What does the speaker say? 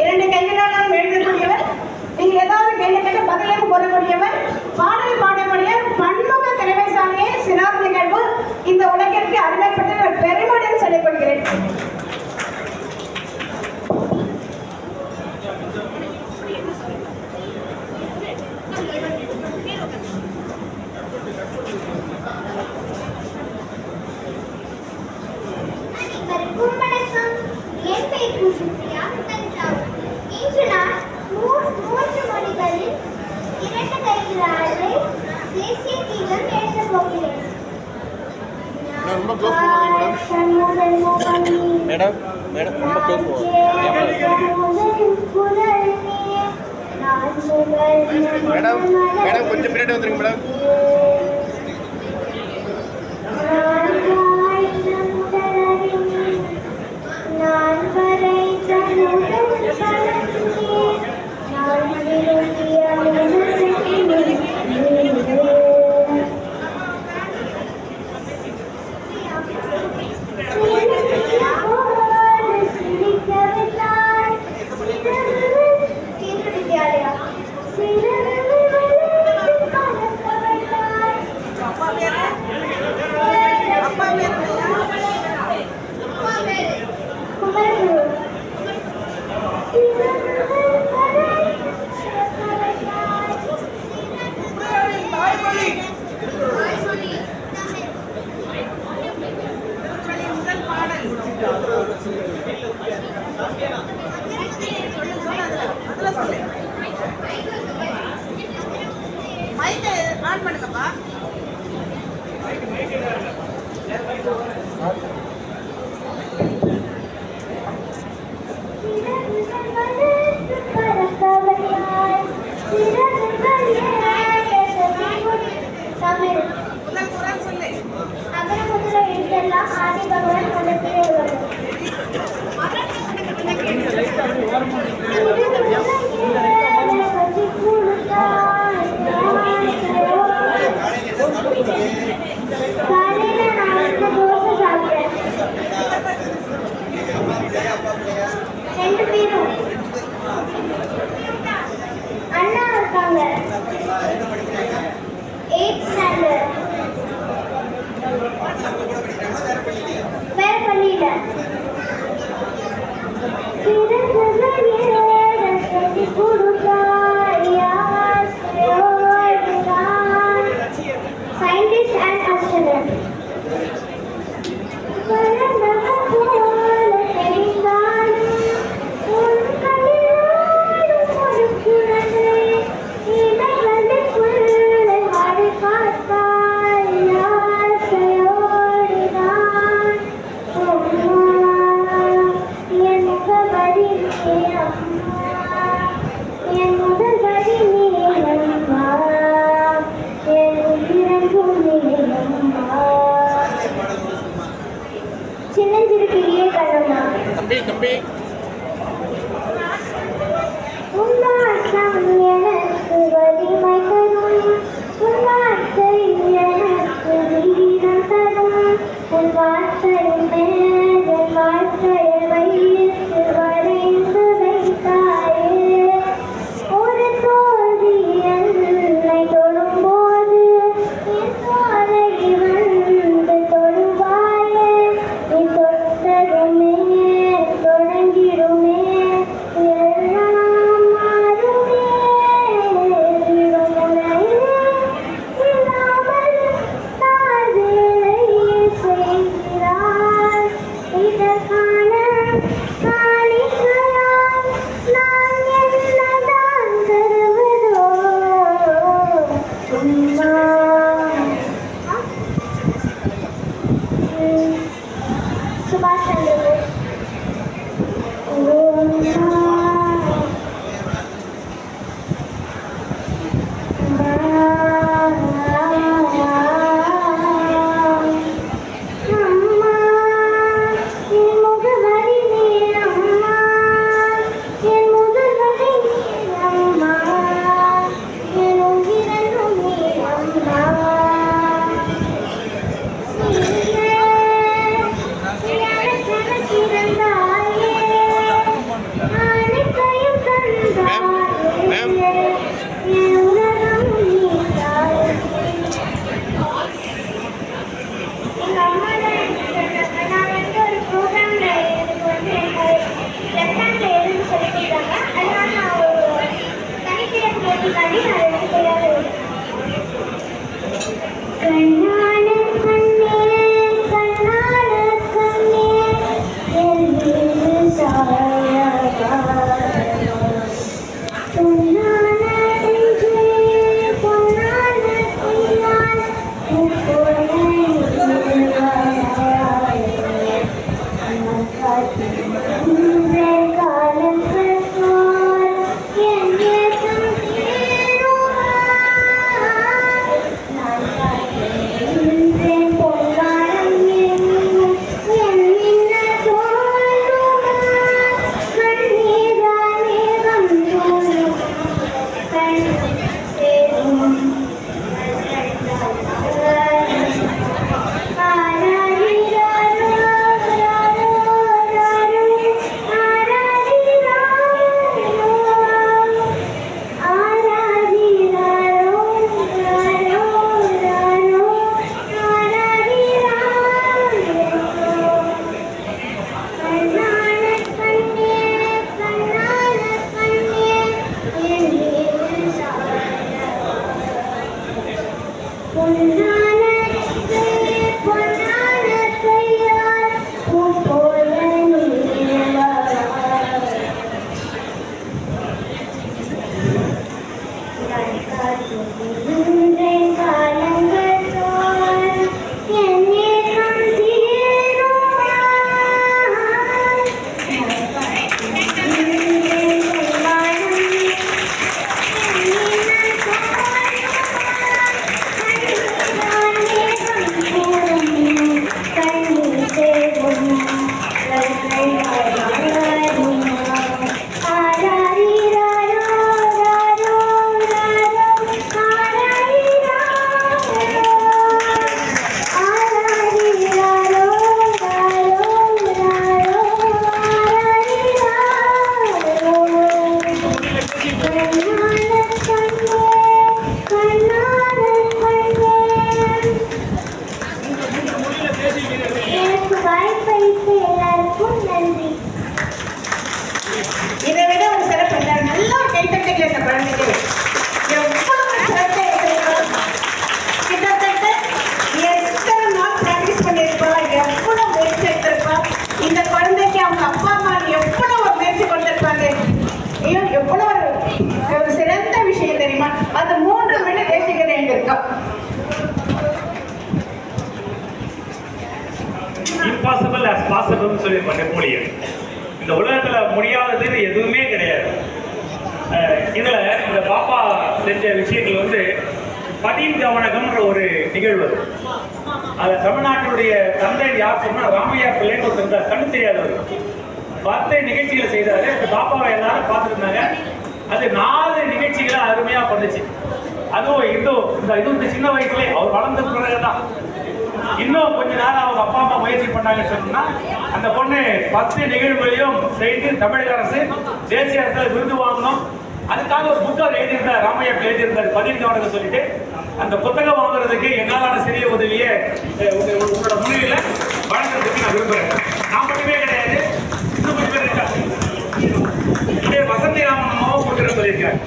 இரண்டு கைகளாலும் எழுதக்கூடியவர், நீங்க ஏதாவது கேள்வி கேட்ட பதிலுக்கு போடக்கூடியவர், பாடல் பாடக்கூடிய பன்முக திறமைசாலியே சிறார் நிகழ்வு இந்த உலகிற்கு அருமைப்பட்ட பெருமையுடன் சொல்லிக் கொள்கிறேன். மேடம் மேடம் ரொம்ப க்ளோஸ் மேடம் மேடம் கொஞ்சம் பின்னாடி வந்துருங்க மேடம். ஆன் பண்ணுங்கப்பா. அண்ணா இருக்காங்க 8th ஸ்டாண்டர்ட் வேற பள்ளியில scientist and astronaut. தம்பி தம்பி எனக்கு வலிமை தரும், வார்த்தை எனக்கு வீரம் தரும், உன் வார்த்தை மேல் வாழ்க்கையை வைத்து வரைந்து வைத்தாயே. ஒரு தோல்வி என்னை தொடும்போது என் தோலை வந்து தொடுவாயே. நீ தொட்டதுமே தொடங்கிடுமே, எல்லாம் மாறுமே. இல்லாமல் நான் வேலை செய்கிறாய். இதற்கான காணிக்கையாய் நான் என்னதான் தருவதோ சும்மா. சுபாஷ் சந்திர போஸ். அம்மா என் முகவரி பாசம்னு சொல்லியிருப்பான் நெப்போலியன். இந்த உலகத்துல முடியாததுன்னு எதுவுமே கிடையாது. இதுல இந்த பாப்பா செஞ்ச விஷயங்கள் வந்து பதின் கவனகம்ன்ற ஒரு நிகழ்வு. அது தமிழ்நாட்டினுடைய தந்தை யார் சொன்னா ராமையா பிள்ளைன்னு ஒருத்தர் இருந்தார், கண்ணு தெரியாதவர். 10 நிகழ்ச்சிகளை செய்தாரு. அந்த பாப்பாவை எல்லாரும் பார்த்துருந்தாங்க. அது 4 நிகழ்ச்சிகளை அருமையா பண்ணுச்சு. அதுவும் இந்த சின்ன வயசுல அவர் வளர்ந்த பிறகுதான் இன்னும் கொஞ்ச நேரம் அவங்க அப்பா அம்மா முயற்சி பண்ணாங்கன்னு சொன்னா அந்த பொண்ணு 10 நிகழ்வுகளையும் செய்து தமிழக அரசு தேசிய அரசில் விருது வாங்கணும். அதுக்காக ஒரு புத்தகம் எழுதியிருந்தார், ராமையா எழுதியிருந்தார் பதினெட்டு சொல்லிட்டு. அந்த புத்தகம் வாங்குறதுக்கு என்னாலான சிறிய உதவியை உங்களோட முன்னிலையில வழங்குறதுக்கு நான் விரும்புறேன். நான் மட்டுமே கிடையாது, இன்னும் கொஞ்சம் பேர் இருக்காங்க. வசந்தி ராமன் அம்மாவும் கொடுக்குற சொல்லியிருக்காங்க.